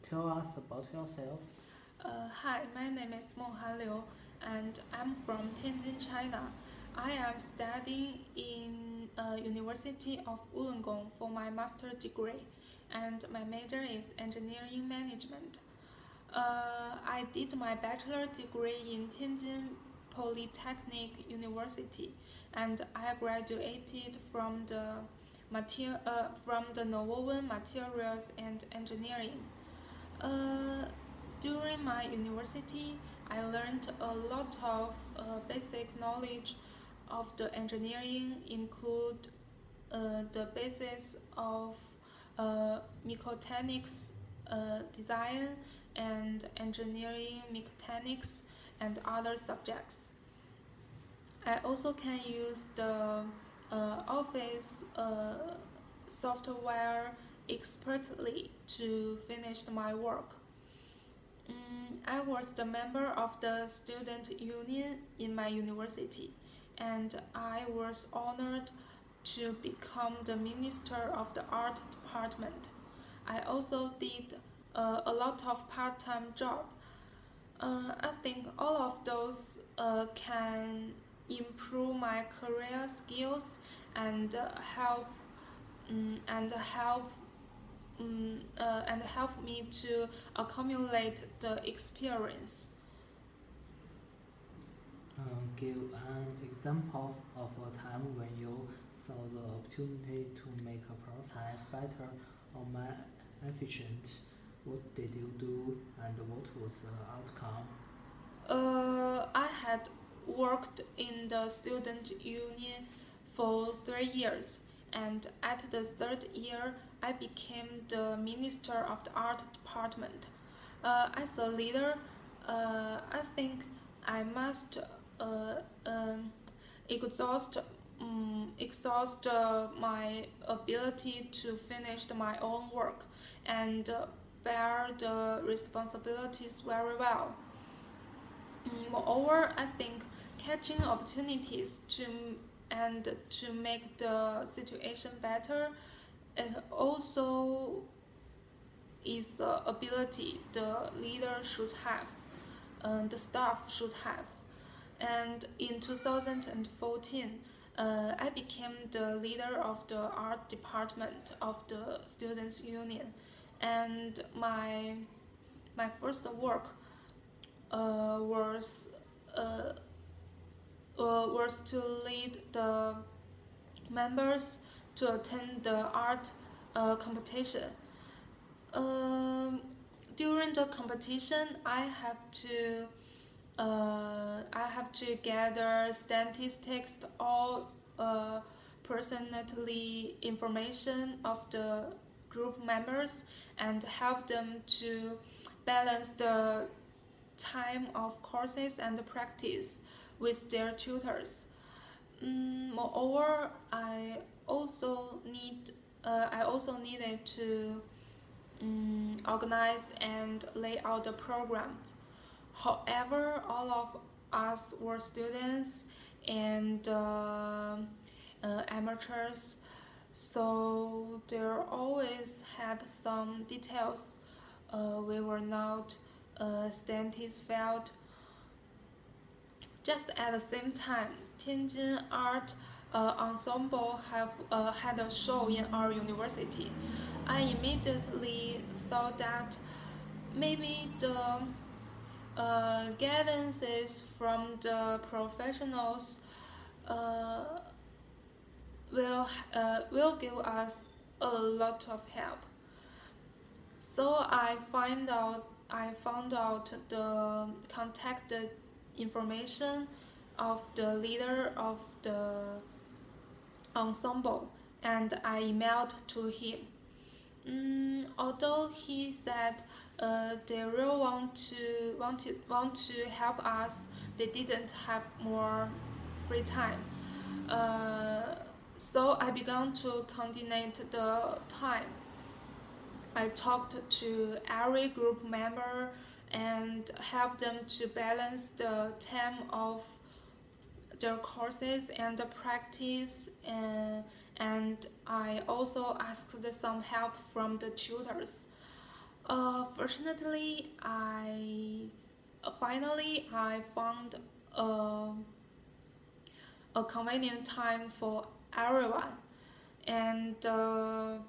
Tell us about yourself. Hi, my name is Menghan Liu, and I'm from Tianjin, China. I am studying in University of Wollongong for my master degree, and my major is engineering management. I did my bachelor degree in Tianjin Polytechnic University, and I graduated from the nonwoven materials and engineering. Uh, During my university, I learned a lot of basic knowledge of the engineering, include the basis of mechanics design and engineering mechanics and other subjects. I also can use the office software expertly to finish my work. I was the member of the student union in my university, and I was honored to become the minister of the art department. I also did a lot of part-time job. I think all of those can improve my career skills and and help and help me to accumulate the experience. Give an example of a time when you saw the opportunity to make a process better or more efficient. What did you do and what was the outcome? I had worked in the student union for 3 years, and at the third year, I became the minister of the art department. As a leader, I think I must exhaust my ability to finish my own work and bear the responsibilities very well. Moreover, I think catching opportunities to make the situation better, it also is the ability the leader should have, the staff should have. And in 2014, I became the leader of the art department of the students union, and my first work was uh, was to lead the members to attend the art competition. Um, During the competition, I have to gather statistics, all personally information of the group members, and help them to balance the time of courses and practice with their tutors. Moreover, I also needed to organize and lay out the program. However, all of us were students and amateurs, so there always had some details we were not satisfied. Just at the same time, Tianjin Art Ensemble have had a show in our university. I immediately thought that maybe the guidances from the professionals uh, will give us a lot of help. So I found out the contact information of the leader of the ensemble, and I emailed to him. Although he said they really want to help us, they didn't have more free time. Uh, so I began to coordinate the time. I talked to every group member and helped them to balance the time of their courses and the practice, and I also asked some help from the tutors. Fortunately, I found a, a convenient time for everyone, and the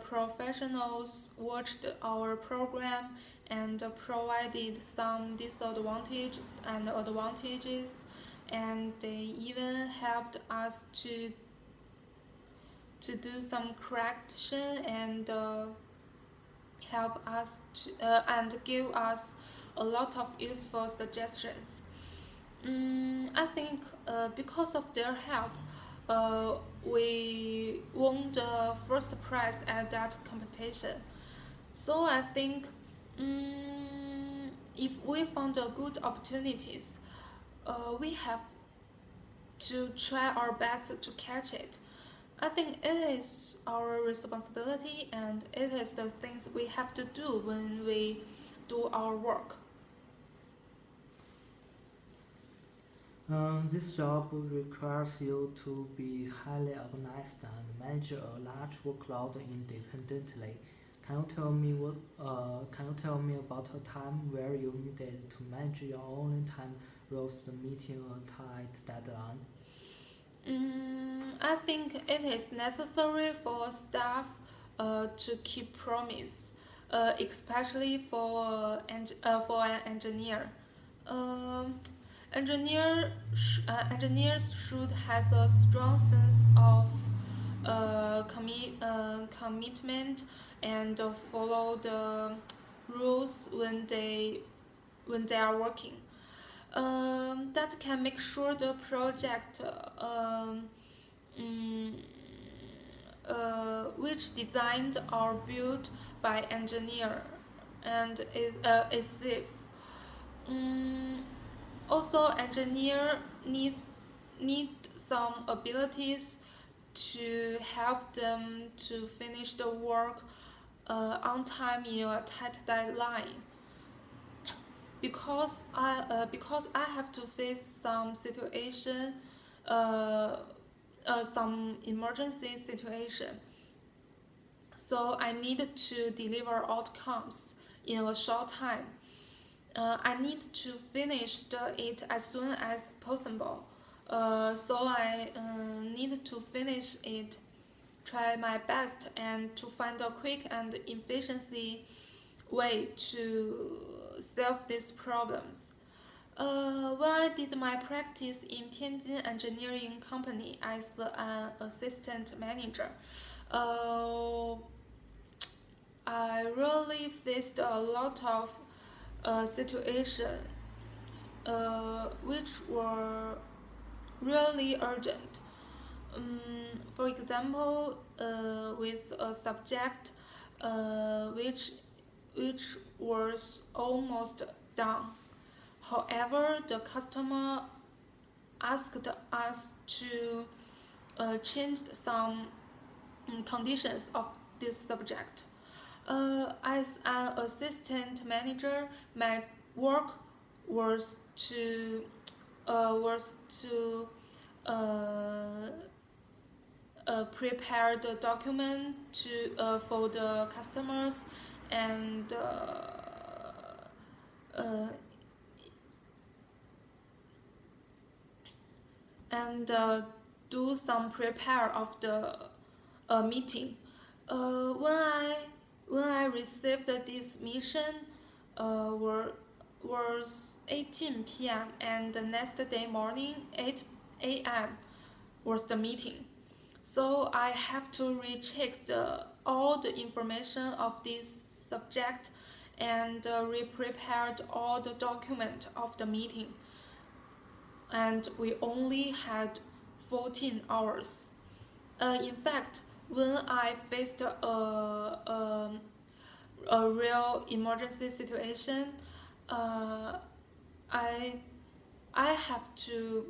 professionals watched our program and provided some disadvantages and advantages, and they even helped us to do some correction and help us to, and give us a lot of useful suggestions. I think because of their help, we won the first prize at that competition. So I think if we found good opportunities, we have to try our best to catch it. I think it is our responsibility and it is the things we have to do when we do our work. This job requires you to be highly organized and manage a large workload independently. Can you tell me about a time where you needed to manage your own time whilst meeting a tight deadline? I think it is necessary for staff to keep promise, especially for an engineer. Um, engineers should have a strong sense of commitment and follow the rules when they are working. That can make sure the project mm, which designed or built by engineer and is safe. Mm, Also, engineer need some abilities to help them to finish the work on time in a tight deadline. Because I have to face some situation, uh, some emergency situation. So I need to deliver outcomes in a short time. I need to finish it as soon as possible. So I need to finish it, try my best, and to find a quick and efficiency way to solve these problems. When I did my practice in Tianjin Engineering Company as an assistant manager, uh, I really faced a lot of situations which were really urgent. For example, with a subject which was almost done. However, the customer asked us to change some conditions of this subject. As an assistant manager, my work was to was to uh, prepare the document for the customers and uh, and do some prepare of the meeting. When I received this mission, were was 18 p.m. and the next day morning 8 a.m. was the meeting. So I have to recheck all the information of this subject and re-prepared all the document of the meeting. And we only had 14 hours. In fact, when I faced a real emergency situation, uh, I I have to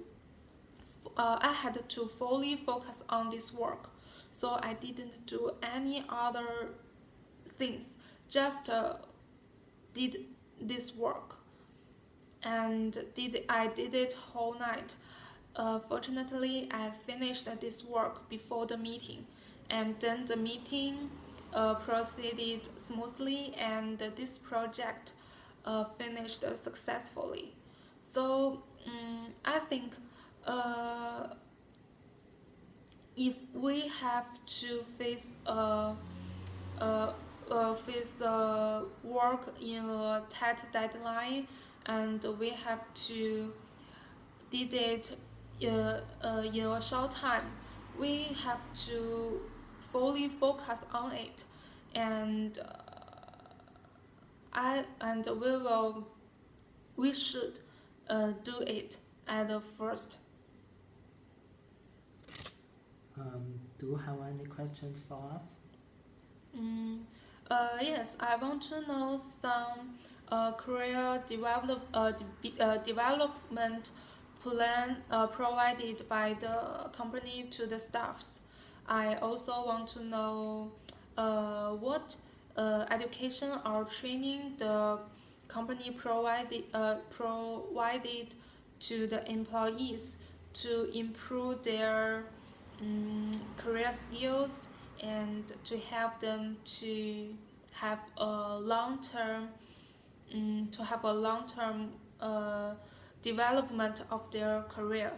I had to fully focus on this work, so I didn't do any other things. Just did this work and I did it whole night. Fortunately, I finished this work before the meeting, and then the meeting proceeded smoothly, and this project finished successfully. So I think if we have to face work in a tight deadline, and we have to did it in a short time, we have to fully focus on it, and we should do it at the first. Do you have any questions for us? Yes, I want to know some career development plan provided by the company to the staffs. I also want to know what education or training the company provided to the employees to improve their career skills, and to help them have a long term to have a long term development of their career.